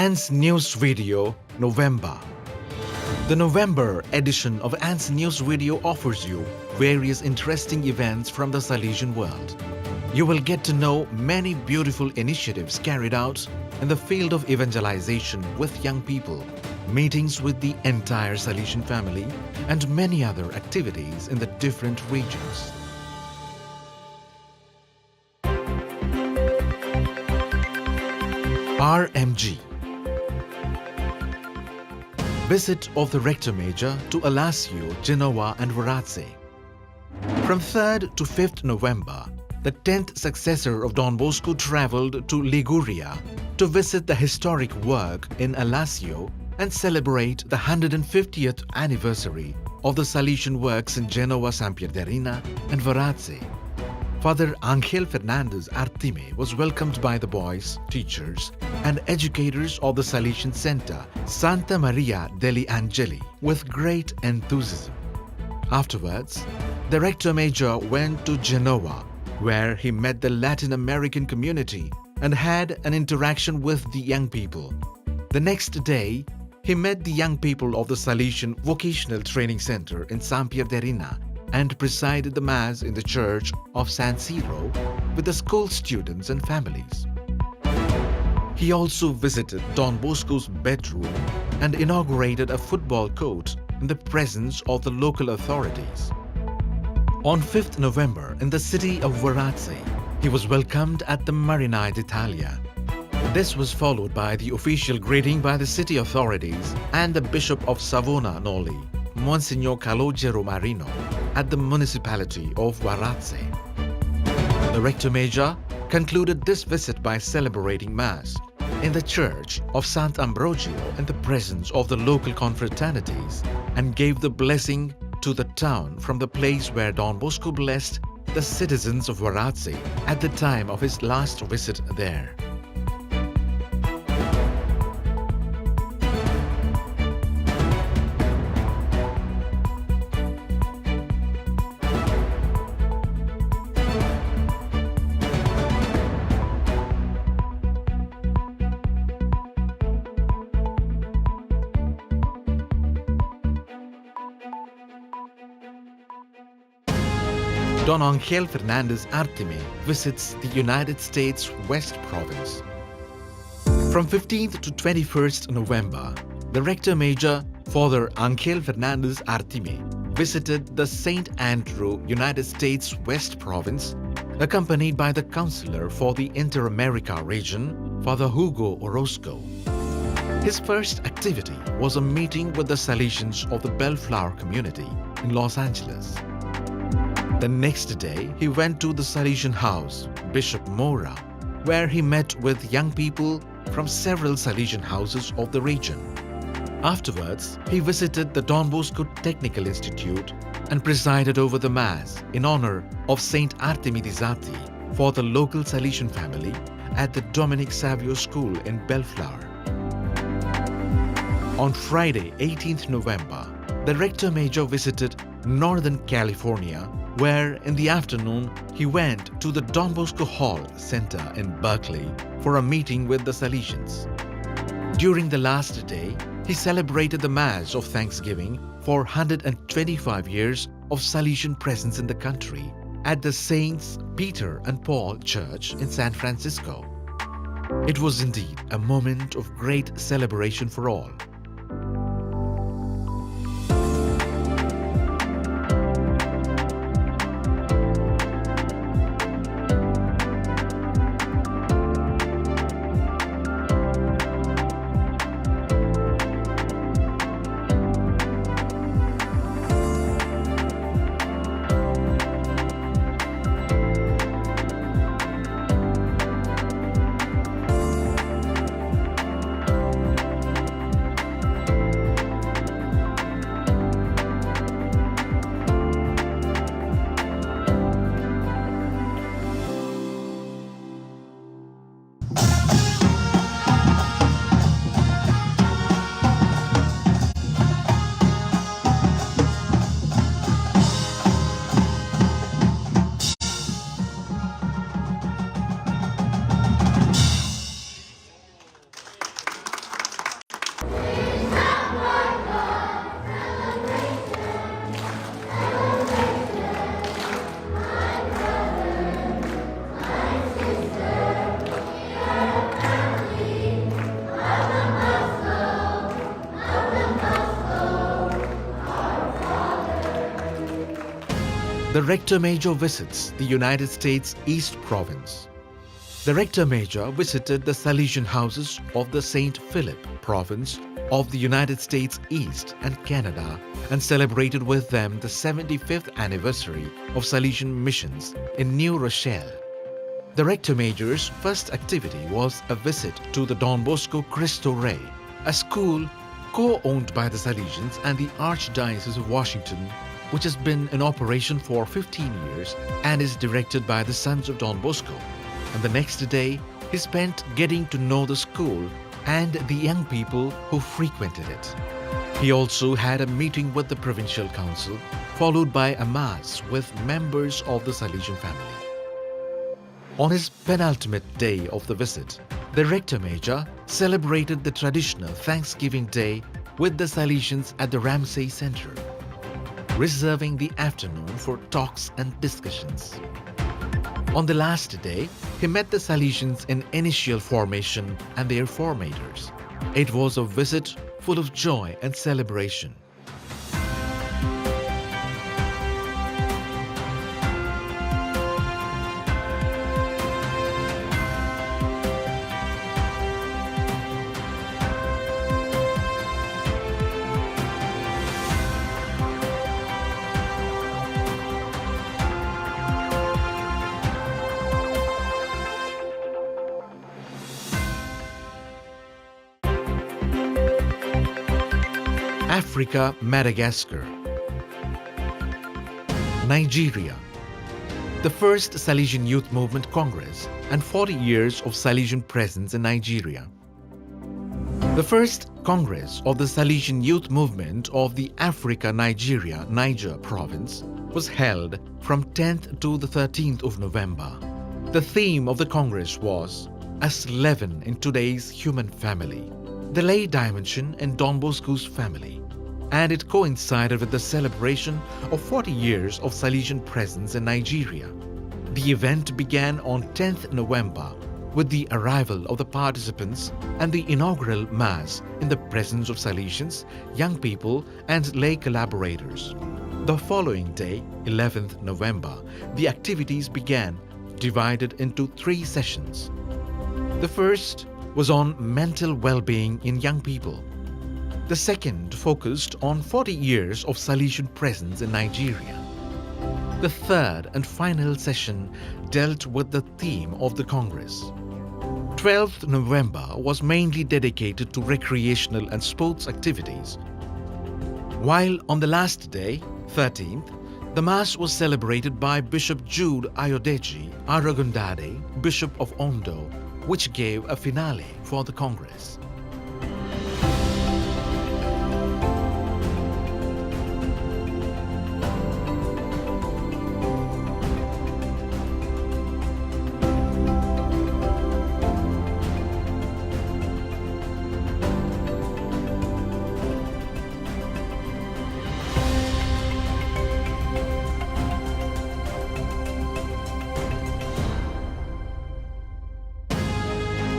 Anne's News Video, November. The November edition of Anne's News Video offers you various interesting events from the Salesian world. You will get to know many beautiful initiatives carried out in the field of evangelization with young people, meetings with the entire Salesian family, and many other activities in the different regions. RMG. Visit of the Rector Major to Alassio, Genoa and Varazze. From 3rd to 5th November, the 10th successor of Don Bosco travelled to Liguria to visit the historic work in Alassio and celebrate the 150th anniversary of the Salesian works in Genoa, Sampierdarena and Varazze. Father Angel Fernandez Artime was welcomed by the boys, teachers and educators of the Salesian Center, Santa Maria degli Angeli, with great enthusiasm. Afterwards, the Rector Major went to Genoa, where he met the Latin American community and had an interaction with the young people. The next day, he met the young people of the Salesian Vocational Training Center in Sampierdarena and presided the Mass in the church of San Siro with the school students and families. He also visited Don Bosco's bedroom and inaugurated a football court in the presence of the local authorities. On 5th November, in the city of Varazze, he was welcomed at the Marina d'Italia. This was followed by the official greeting by the city authorities and the Bishop of Savona Noli, Monsignor Calogero Marino, at the municipality of Varazze. The Rector Major concluded this visit by celebrating Mass in the church of Sant Ambrogio in the presence of the local confraternities and gave the blessing to the town from the place where Don Bosco blessed the citizens of Varazze at the time of his last visit there. Don Angel Fernandez Artime visits the United States West Province. From 15th to 21st November, the Rector Major, Father Angel Fernandez Artime, visited the St. Andrew, United States West Province, accompanied by the Counselor for the Inter-America region, Father Hugo Orozco. His first activity was a meeting with the Salesians of the Bellflower community in Los Angeles. The next day, he went to the Salesian house, Bishop Mora, where he met with young people from several Salesian houses of the region. Afterwards, he visited the Don Bosco Technical Institute and presided over the Mass in honor of Saint Artemidizzati for the local Salesian family at the Dominic Savio School in Bellflower. On Friday, 18th November, the Rector Major visited Northern California, where in the afternoon he went to the Don Bosco Hall Center in Berkeley for a meeting with the Salesians. During the last day, he celebrated the Mass of Thanksgiving for 125 years of Salesian presence in the country at the Saints Peter and Paul Church in San Francisco. It was indeed a moment of great celebration for all. The Rector Major visits the United States East Province. The Rector Major visited the Salesian houses of the St. Philip Province of the United States East and Canada and celebrated with them the 75th anniversary of Salesian missions in New Rochelle. The Rector Major's first activity was a visit to the Don Bosco Cristo Rey, a school co-owned by the Salesians and the Archdiocese of Washington, which has been in operation for 15 years and is directed by the Sons of Don Bosco. And the next day, he spent getting to know the school and the young people who frequented it. He also had a meeting with the Provincial Council, followed by a mass with members of the Salesian family. On his penultimate day of the visit, the Rector Major celebrated the traditional Thanksgiving Day with the Salesians at the Ramsay Center, reserving the afternoon for talks and discussions. On the last day, he met the Salesians in initial formation and their formators. It was a visit full of joy and celebration. Africa, Madagascar. Nigeria. The first Salesian Youth Movement Congress and 40 years of Salesian presence in Nigeria. The first Congress of the Salesian Youth Movement of the Africa, Nigeria, Niger province was held from 10th to the 13th of November. The theme of the Congress was As Leaven in Today's Human Family, the lay dimension in Don Bosco's family, and it coincided with the celebration of 40 years of Salesian presence in Nigeria. The event began on 10th November with the arrival of the participants and the inaugural Mass in the presence of Salesians, young people and lay collaborators. The following day, 11th November, the activities began, divided into 3 sessions. The first was on mental well-being in young people. The second focused on 40 years of Salesian presence in Nigeria. The third and final session dealt with the theme of the Congress. 12th November was mainly dedicated to recreational and sports activities, while on the last day, 13th, the Mass was celebrated by Bishop Jude Ayodeji Aragundade, Bishop of Ondo, which gave a finale for the Congress.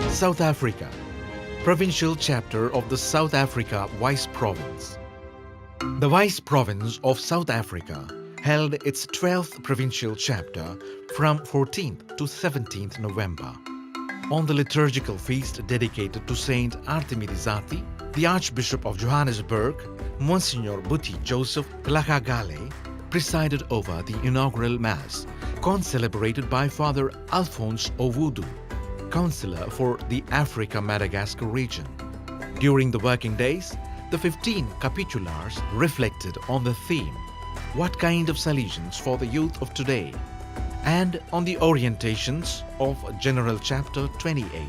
South Africa, Provincial Chapter of the South Africa Vice Province. The Vice Province of South Africa held its 12th Provincial Chapter from 14th to 17th November. On the liturgical feast dedicated to Saint Artemirizati, the Archbishop of Johannesburg, Monsignor Buti Joseph Plakagale, presided over the inaugural Mass, concelebrated by Father Alphonse Owudu, Counselor for the Africa-Madagascar region. During the working days, the 15 capitulars reflected on the theme, What kind of Salesians for the youth of today? And on the orientations of General Chapter 28.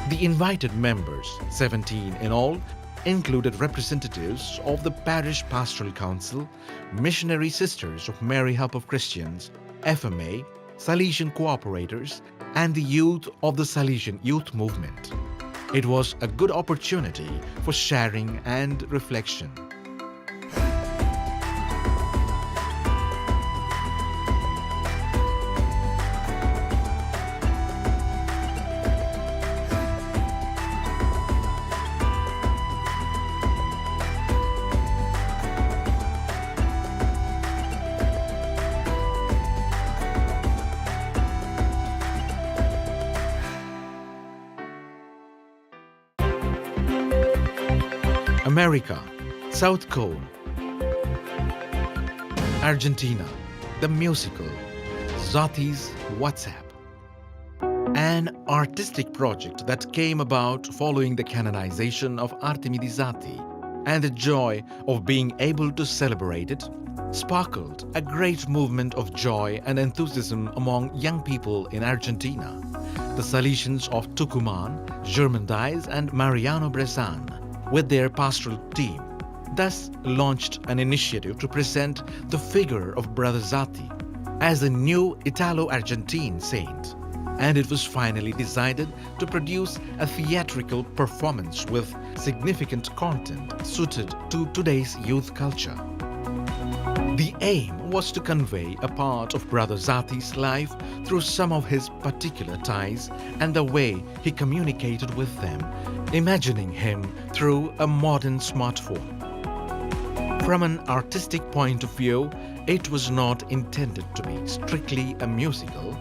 The invited members, 17 in all, included representatives of the Parish Pastoral Council, Missionary Sisters of Mary Help of Christians, FMA, Salesian Cooperators, and the youth of the Salesian Youth Movement. It was a good opportunity for sharing and reflection. America, South Cone. Argentina, the musical Zati's WhatsApp. An artistic project that came about following the canonization of Artemides Zati, and the joy of being able to celebrate it sparkled a great movement of joy and enthusiasm among young people in Argentina. The Salesians of Tucumán, Germandise and Mariano Brezan, with their pastoral team, thus launched an initiative to present the figure of Brother Zati as a new Italo-Argentine saint, and it was finally decided to produce a theatrical performance with significant content suited to today's youth culture. The aim was to convey a part of Brother Zati's life through some of his particular ties and the way he communicated with them, imagining him through a modern smartphone. From an artistic point of view, it was not intended to be strictly a musical,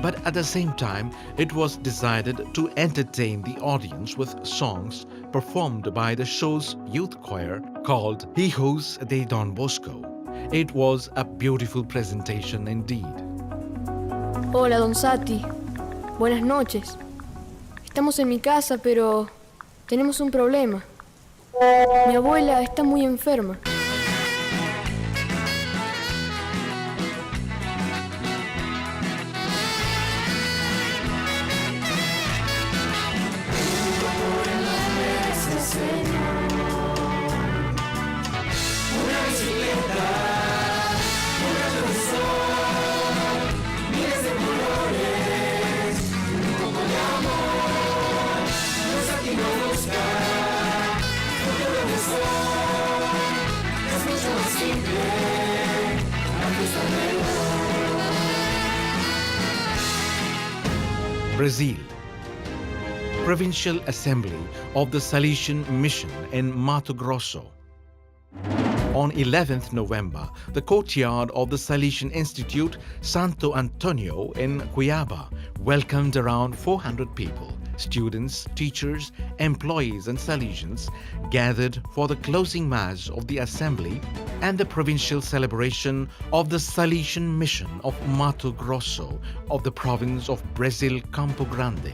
but at the same time, it was decided to entertain the audience with songs performed by the show's youth choir called Hijos de Don Bosco. It was a beautiful presentation indeed. Hola, Don Zati. Buenas noches. Estamos en mi casa, pero tenemos un problema. Mi abuela está muy enferma. Brazil. Provincial Assembly of the Salesian Mission in Mato Grosso. On 11th November, the courtyard of the Salesian Institute Santo Antonio in Cuiabá welcomed around 400 people, students, teachers, employees and Salesians gathered for the closing mass of the assembly and the provincial celebration of the Salesian Mission of Mato Grosso of the province of Brazil Campo Grande.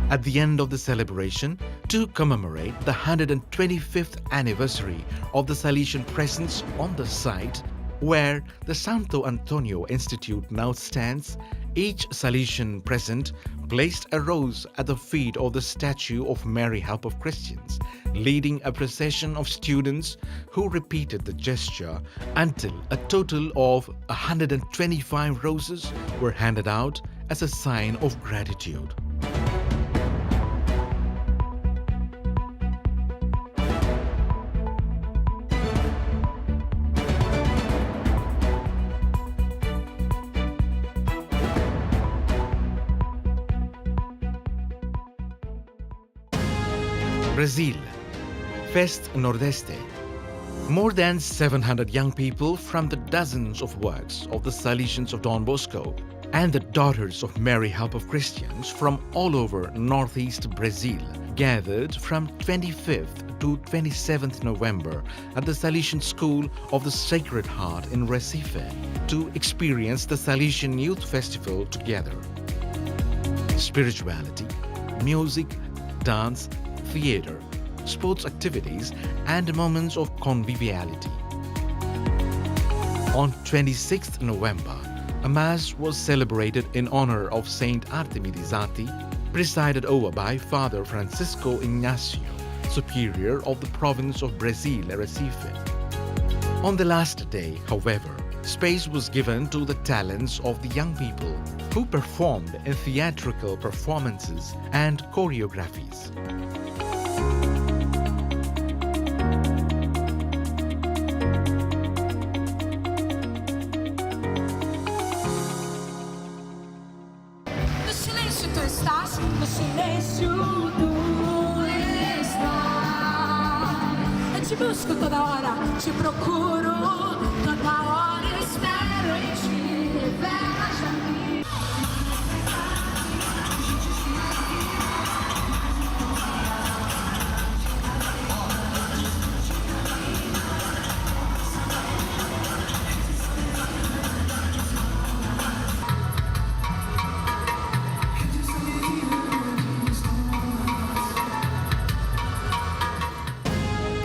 At the end of the celebration, to commemorate the 125th anniversary of the Salesian presence on the site where the Santo Antonio Institute now stands, each Salesian present placed a rose at the feet of the statue of Mary Help of Christians, leading a procession of students who repeated the gesture until a total of 125 roses were handed out as a sign of gratitude. Brazil, Fest Nordeste. More than 700 young people from the dozens of works of the Salesians of Don Bosco and the Daughters of Mary Help of Christians from all over northeast Brazil gathered from 25th to 27th November at the Salesian School of the Sacred Heart in Recife to experience the Salesian Youth Festival together. Spirituality, music, dance, theater, sports activities, and moments of conviviality. On 26th November, a Mass was celebrated in honor of Saint Artemides Zati, presided over by Father Francisco Ignacio, Superior of the province of Brazil, Recife. On the last day, however, space was given to the talents of the young people who performed in theatrical performances and choreographies. No silêncio tu estás. Eu te busco toda hora, te procuro toda hora, espero em ti, revela-te a mim.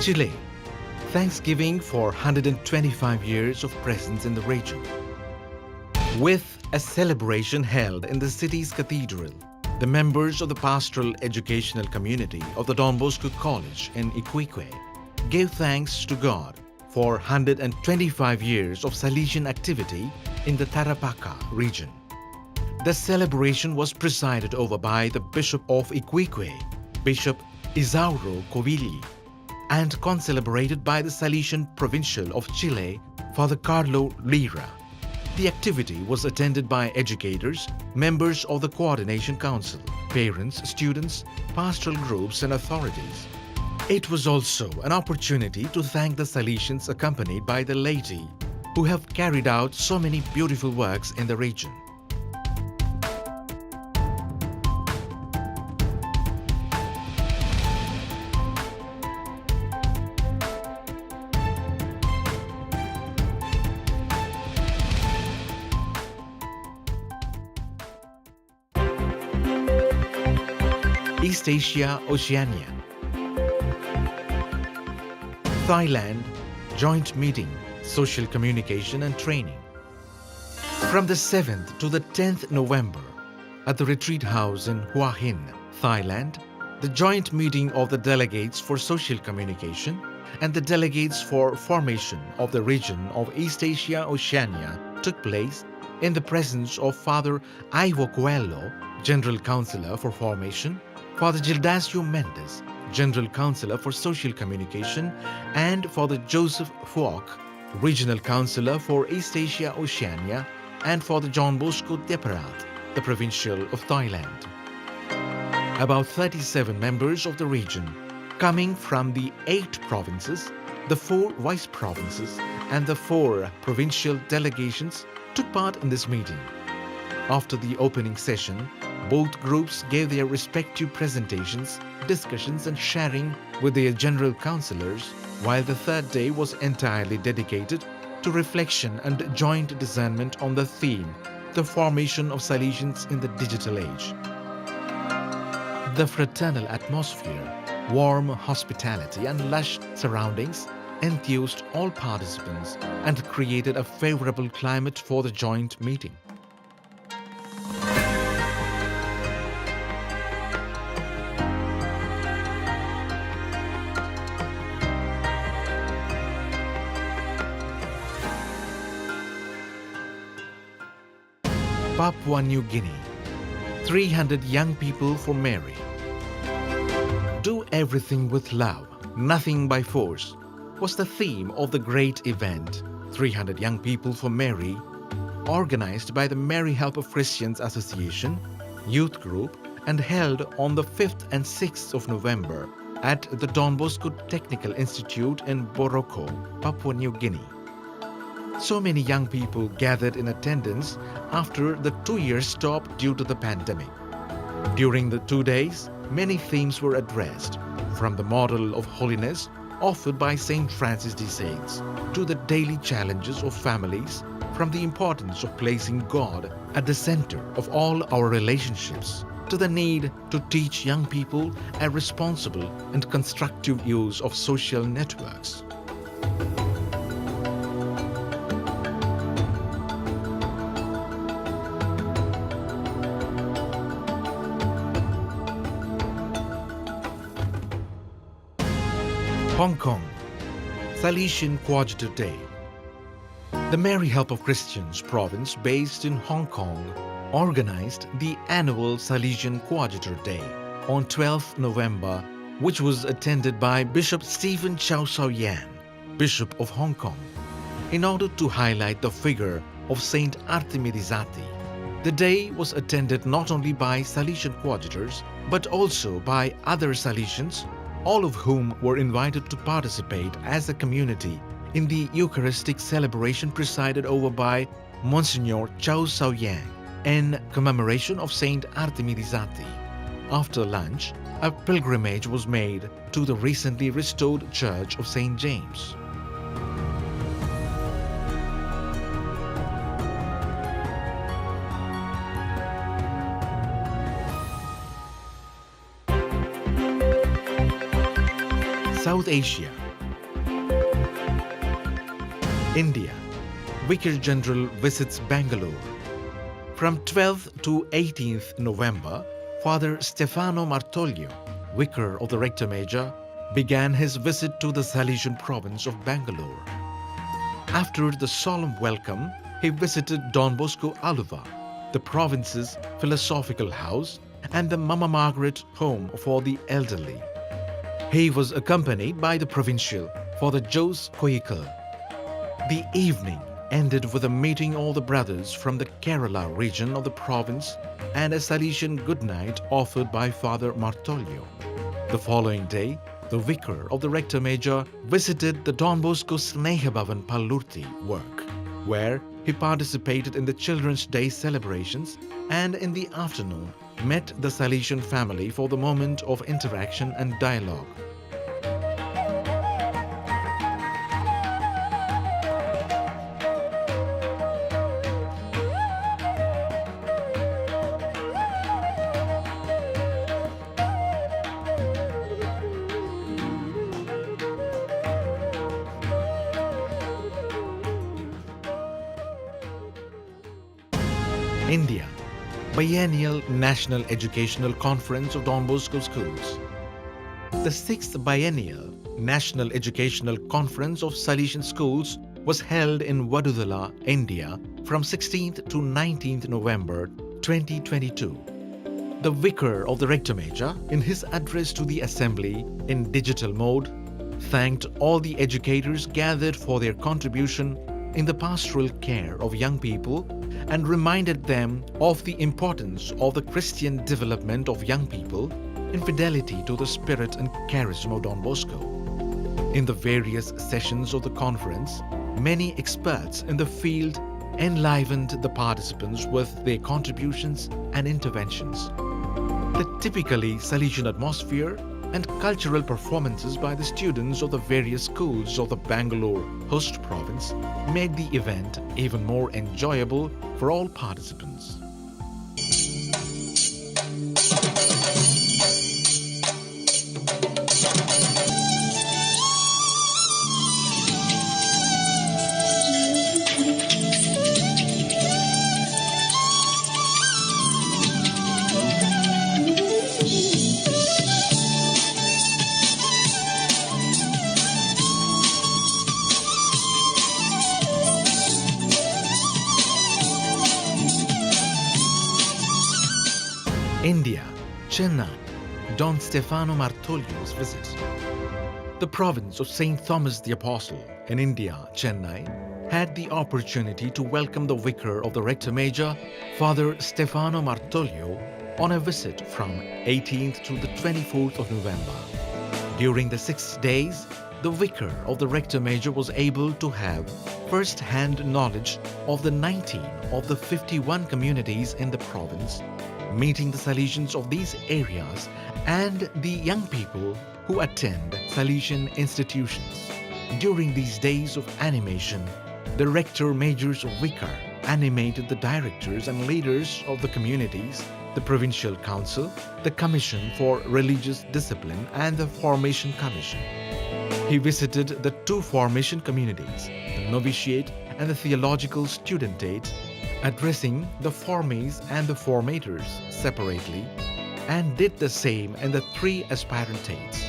Chile. Thanksgiving for 125 years of presence in the region. With a celebration held in the city's cathedral, the members of the pastoral educational community of the Don Bosco College in Iquique gave thanks to God for 125 years of Salesian activity in the Tarapacá region. The celebration was presided over by the Bishop of Iquique, Bishop Isauro Covilli, and concelebrated by the Salesian Provincial of Chile, Father Carlo Lira. The activity was attended by educators, members of the Coordination Council, parents, students, pastoral groups and authorities. It was also an opportunity to thank the Salesians accompanied by the laity, who have carried out so many beautiful works in the region. East Asia, Oceania. Thailand, joint meeting, social communication and training. From the 7th to the 10th November, at the retreat house in Hua Hin, Thailand, the joint meeting of the delegates for social communication and the delegates for formation of the region of East Asia, Oceania took place in the presence of Father Ivo Coelho, General Councillor for Formation, Father Gildasio Mendes, General Councillor for Social Communication, and Father Joseph Fuok, Regional Councillor for East Asia Oceania, and Father John Bosco Deparat, the Provincial of Thailand. About 37 members of the region, coming from the 8 provinces, the 4 vice provinces, and the 4 provincial delegations, took part in this meeting. After the opening session, both groups gave their respective presentations, discussions and sharing with their general councillors, while the third day was entirely dedicated to reflection and joint discernment on the theme, the formation of Salesians in the digital age. The fraternal atmosphere, warm hospitality and lush surroundings enthused all participants and created a favorable climate for the joint meeting. Papua New Guinea, 300 young people for Mary. Do everything with love, nothing by force, was the theme of the great event, 300 Young People for Mary, organized by the Mary Help of Christians Association, Youth Group, and held on the 5th and 6th of November at the Don Bosco Technical Institute in Boroko, Papua New Guinea. So many young people gathered in attendance after the 2-year stop due to the pandemic. During the 2 days, many themes were addressed, from the model of holiness offered by St. Francis de Sales to the daily challenges of families, from the importance of placing God at the center of all our relationships to the need to teach young people a responsible and constructive use of social networks. Hong Kong, Salesian Coadjutor Day. The Mary Help of Christians province based in Hong Kong organized the annual Salesian Coadjutor Day on 12th November, which was attended by Bishop Stephen Chow Sao Yan, Bishop of Hong Kong, in order to highlight the figure of Saint Artemidizati. The day was attended not only by Salesian coadjutors, but also by other Salesians, all of whom were invited to participate as a community in the Eucharistic celebration presided over by Monsignor Chow Sao Yang in commemoration of Saint Artemidizati. After lunch, a pilgrimage was made to the recently restored Church of St. James. South Asia, India. Vicar General visits Bangalore. From 12th to 18th November, Father Stefano Martoglio, Vicar of the Rector Major, began his visit to the Salesian province of Bangalore. After the solemn welcome, he visited Don Bosco Aluva, the province's philosophical house, and the Mama Margaret home for the elderly. He was accompanied by the provincial, Father Jose Koikal. The evening ended with a meeting all the brothers from the Kerala region of the province and a Salesian goodnight offered by Father Martoglio. The following day, the vicar of the Rector Major visited the Don Bosco Snehabhavan Pallurthi work, where he participated in the Children's Day celebrations and in the afternoon met the Salesian family for the moment of interaction and dialogue. India. Biennial National Educational Conference of Don Bosco Schools. The 6th Biennial National Educational Conference of Salesian Schools was held in Vadodara, India from 16th to 19th November 2022. The Vicar of the Rector Major, in his address to the Assembly in digital mode, thanked all the educators gathered for their contribution in the pastoral care of young people and reminded them of the importance of the Christian development of young people in fidelity to the spirit and charism of Don Bosco. In the various sessions of the conference, many experts in the field enlivened the participants with their contributions and interventions. The typically Salesian atmosphere and cultural performances by the students of the various schools of the Bangalore host province made the event even more enjoyable for all participants. India, Chennai, Don Stefano Martoglio's visit. The province of St. Thomas the Apostle in India, Chennai, had the opportunity to welcome the Vicar of the Rector Major, Father Stefano Martoglio, on a visit from 18th to the 24th of November. During the 6 days, the Vicar of the Rector Major was able to have first-hand knowledge of the 19 of the 51 communities in the province, meeting the Salesians of these areas and the young people who attend Salesian institutions. During these days of animation, the Rector Major's vicar animated the directors and leaders of the communities, the Provincial Council, the Commission for Religious Discipline and the Formation Commission. He visited the 2 formation communities, the Novitiate and the Theological Studentate, addressing the formees and the formators separately, and did the same in the 3 aspirantates.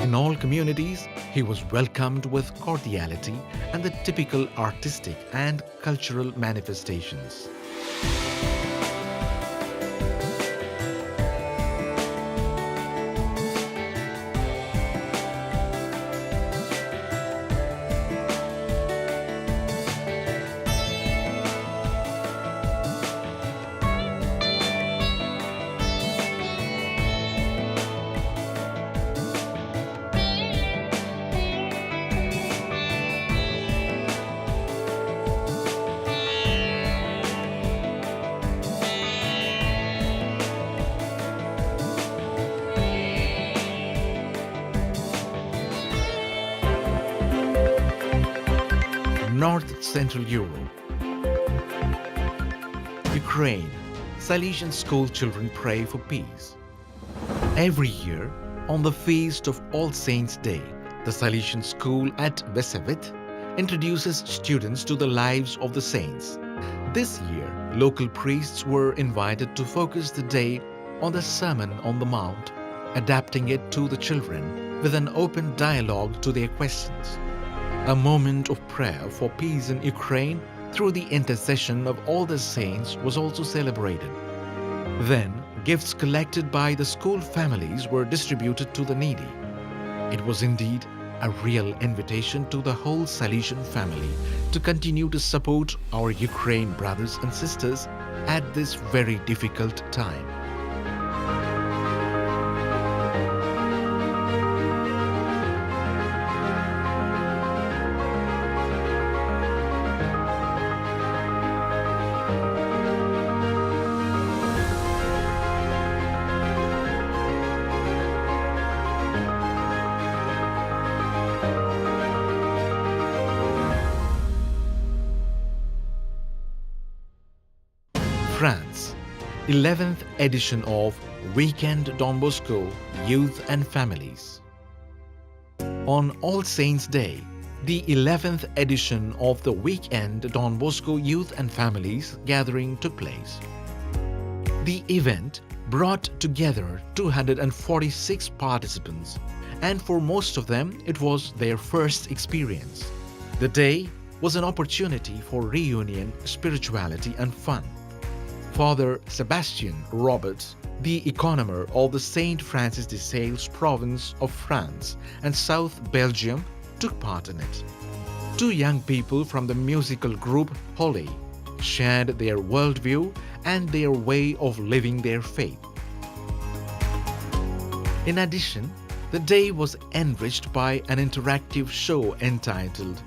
In all communities, he was welcomed with cordiality and the typical artistic and cultural manifestations. North Central Europe. Ukraine. Salesian school children pray for peace. Every year, on the feast of All Saints' Day, the Salesian school at Vesevit introduces students to the lives of the saints. This year, local priests were invited to focus the day on the Sermon on the Mount, adapting it to the children with an open dialogue to their questions. A moment of prayer for peace in Ukraine through the intercession of all the saints was also celebrated. Then, gifts collected by the school families were distributed to the needy. It was indeed a real invitation to the whole Salesian family to continue to support our Ukraine brothers and sisters at this very difficult time. France, 11th edition of Weekend Don Bosco Youth and Families. On All Saints' Day, the 11th edition of the Weekend Don Bosco Youth and Families gathering took place. The event brought together 246 participants, and for most of them it was their first experience. The day was an opportunity for reunion, spirituality and fun. Father Sebastian Roberts, the economer of the St. Francis de Sales province of France and South Belgium, took part in it. Two young people from the musical group Holy shared their worldview and their way of living their faith. In addition, the day was enriched by an interactive show entitled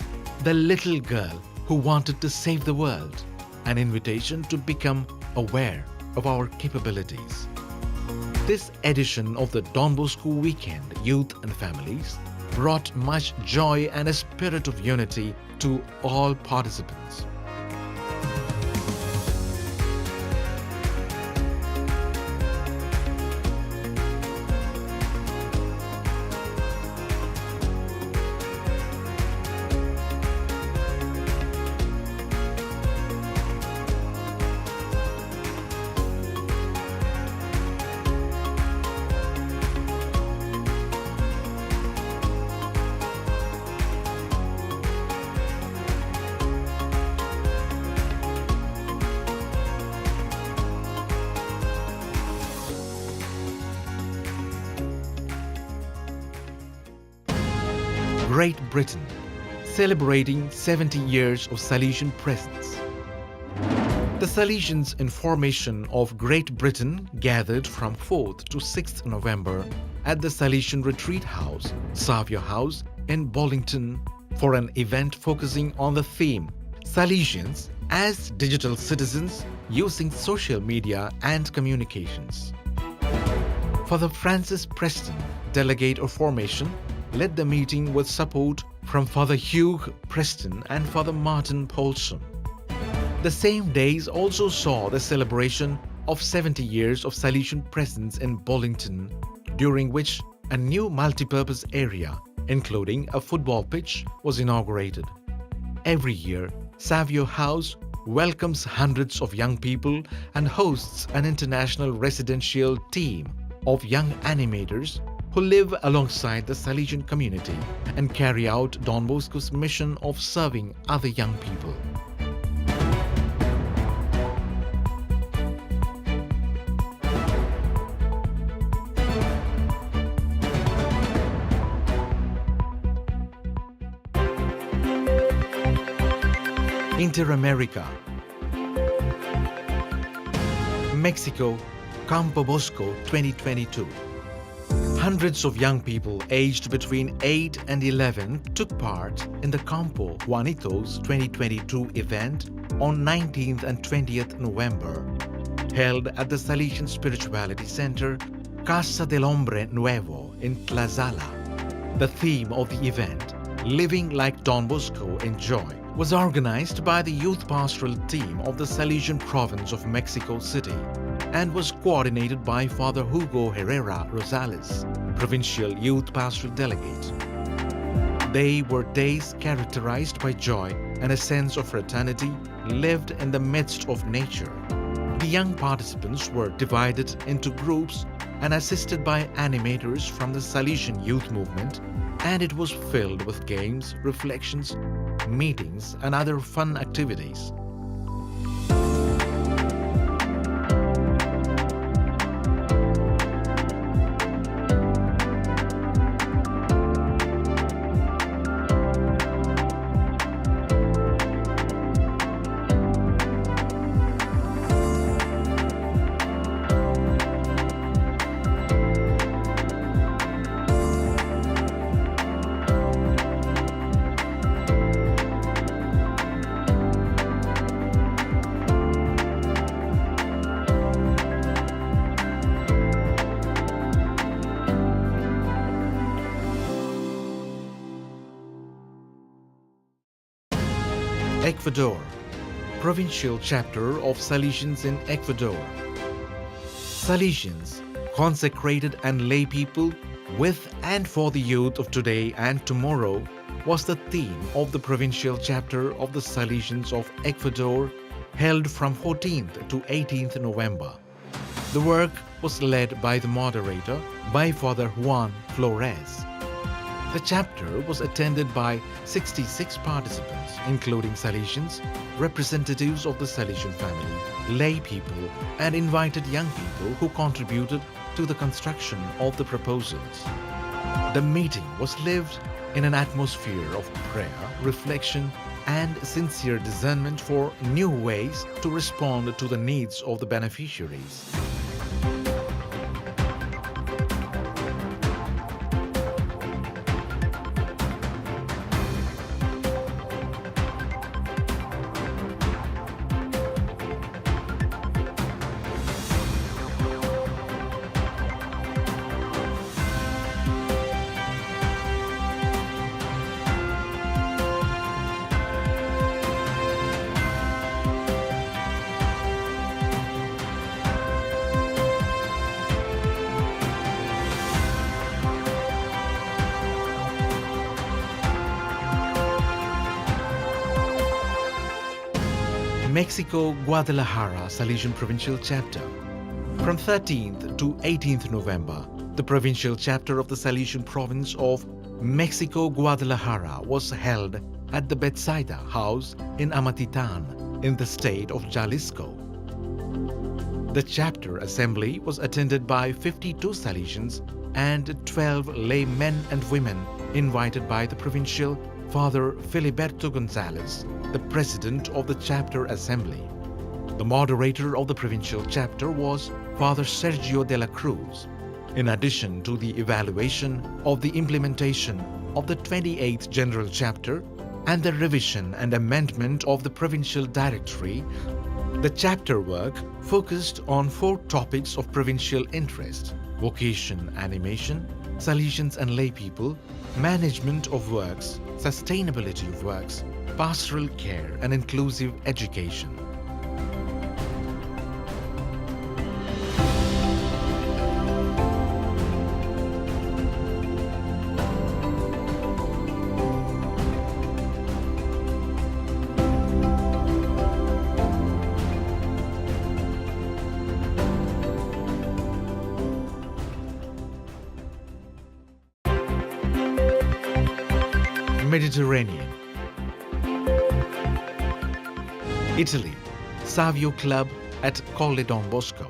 The Little Girl Who Wanted to Save the World, an invitation to become aware of our capabilities. This edition of the Don Bosco Weekend Youth and Families brought much joy and a spirit of unity to all participants. Great Britain, celebrating 70 years of Salesian presence. The Salesians in formation of Great Britain gathered from 4th to 6th November at the Salesian Retreat House, Savio House in Bollington for an event focusing on the theme Salesians as Digital Citizens Using Social Media and Communications. Father Francis Preston, delegate of formation, led the meeting with support from Father Hugh Preston and Father Martin Paulson. The same days also saw the celebration of 70 years of Salesian presence in Bollington, during which a new multipurpose area, including a football pitch, was inaugurated. Every year, Savio House welcomes hundreds of young people and hosts an international residential team of young animators who live alongside the Salesian community and carry out Don Bosco's mission of serving other young people. Inter-America, Mexico, Campo Bosco 2022. Hundreds of young people aged between 8 and 11 took part in the Campo Juanitos 2022 event on 19th and 20th November, held at the Salesian Spirituality Center, Casa del Hombre Nuevo in Tlazala. The theme of the event, Living Like Don Bosco in Joy, was organized by the youth pastoral team of the Salesian province of Mexico City and was coordinated by Father Hugo Herrera Rosales, provincial youth pastoral delegate. They were days characterized by joy and a sense of fraternity lived in the midst of nature. The young participants were divided into groups and assisted by animators from the Salesian youth movement, and it was filled with games, reflections, meetings, and other fun activities. Ecuador, provincial chapter of Salesians in Ecuador. Salesians, consecrated and lay people with and for the youth of today and tomorrow was the theme of the provincial chapter of the Salesians of Ecuador held from 14th to 18th November. The work was led by the moderator, by Father Juan Flores. The chapter was attended by 66 participants, including Salesians, representatives of the Salesian family, lay people, and invited young people who contributed to the construction of the proposals. The meeting was lived in an atmosphere of prayer, reflection, and sincere discernment for new ways to respond to the needs of the beneficiaries. Mexico, Guadalajara Salesian Provincial Chapter. From 13th to 18th November, the provincial chapter of the Salesian province of Mexico, Guadalajara was held at the Betsaida House in Amatitan in the state of Jalisco. The chapter assembly was attended by 52 Salesians and 12 lay men and women invited by the provincial Father Filiberto Gonzalez, the president of the chapter assembly. The moderator of the provincial chapter was Father Sergio de la Cruz. In addition to the evaluation of the implementation of the 28th General Chapter and the revision and amendment of the provincial directory, the chapter work focused on 4 topics of provincial interest: vocation animation, Salesians and lay people, management of works, sustainability of works, pastoral care, and inclusive education. Mediterranean. Italy, Savio Club at Colle Don Bosco.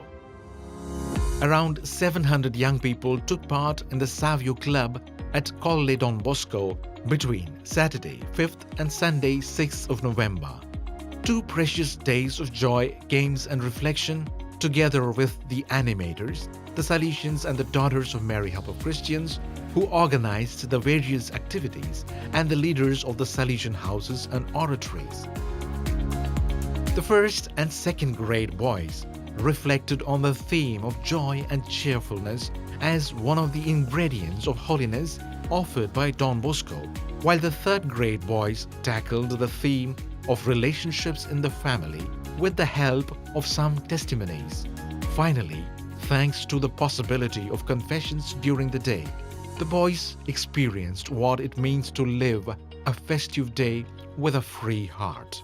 Around 700 young people took part in the Savio Club at Colle Don Bosco between Saturday 5th and Sunday 6th of November. 2 precious days of joy, games and reflection, together with the animators, the Salesians and the Daughters of Mary Help of Christians, who organized the various activities, and the leaders of the Salesian houses and oratories. The first and second grade boys reflected on the theme of joy and cheerfulness as one of the ingredients of holiness offered by Don Bosco, while the third grade boys tackled the theme of relationships in the family with the help of some testimonies. Finally, thanks to the possibility of confessions during the day, the boys experienced what it means to live a festive day with a free heart.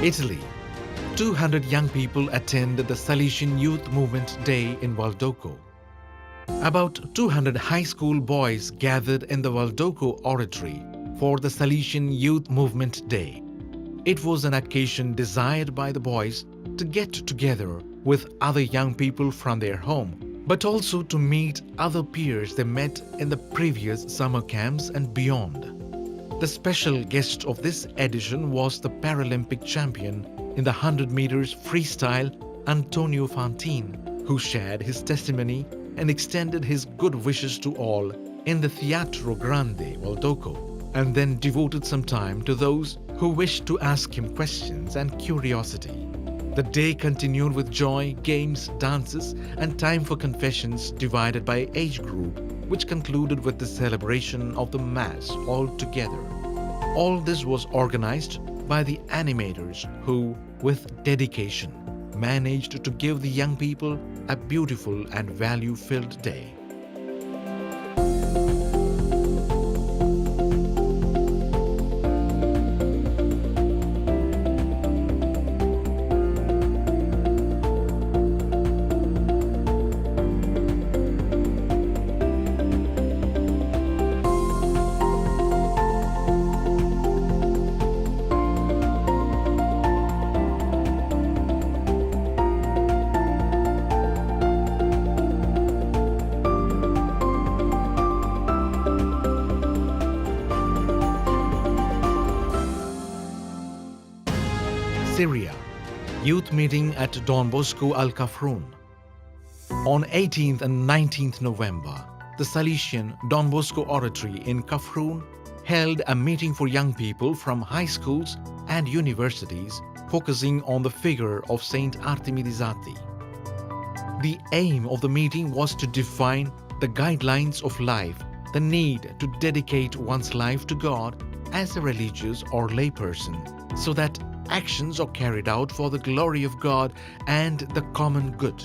Italy. 200 young people attended the Salesian Youth Movement Day in Valdocco. About 200 high school boys gathered in the Valdocco Oratory for the Salesian Youth Movement Day. It was an occasion desired by the boys to get together with other young people from their home, but also to meet other peers they met in the previous summer camps and beyond. The special guest of this edition was the Paralympic champion in the 100 meters freestyle, Antonio Fantin, who shared his testimony and extended his good wishes to all in the Teatro Grande, Valdocco, and then devoted some time to those who wished to ask him questions and curiosity. The day continued with joy, games, dances, and time for confessions divided by age group, which concluded with the celebration of the Mass all together. All this was organized by the animators who, with dedication, managed to give the young people a beautiful and value-filled day. Syria, youth meeting at Don Bosco Al Kafroun. On 18th and 19th November, the Salesian Don Bosco Oratory in Kafroun held a meeting for young people from high schools and universities focusing on the figure of Saint Artemirizati. The aim of the meeting was to define the guidelines of life, the need to dedicate one's life to God as a religious or layperson, so that actions are carried out for the glory of God and the common good.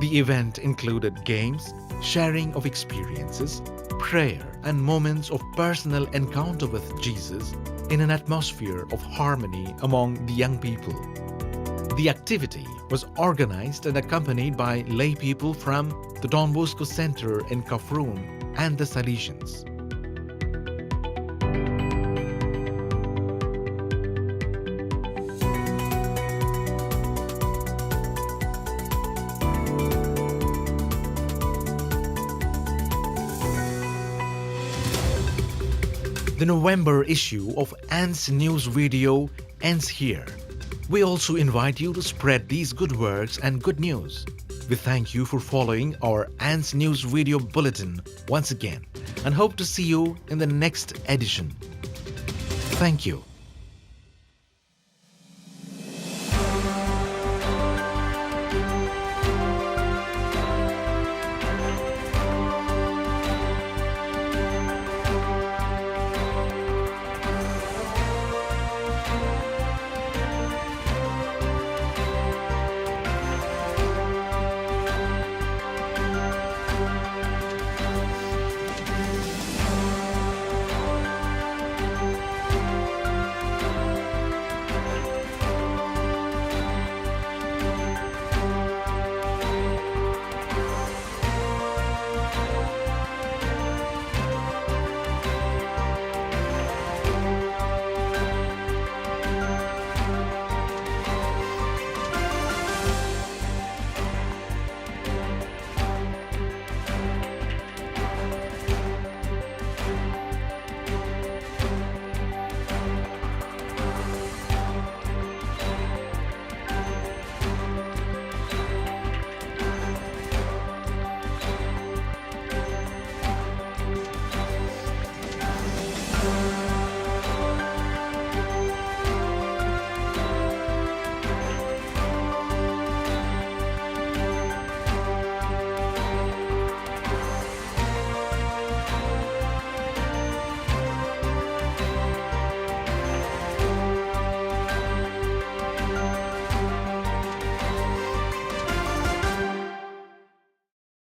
The event included games, sharing of experiences, prayer, and moments of personal encounter with Jesus in an atmosphere of harmony among the young people. The activity was organized and accompanied by lay people from the Don Bosco Center in Kafroun and the Salesians. The November issue of Ant's News Video ends here. We also invite you to spread these good works and good news. We thank you for following our Ant's News Video Bulletin once again and hope to see you in the next edition. Thank you.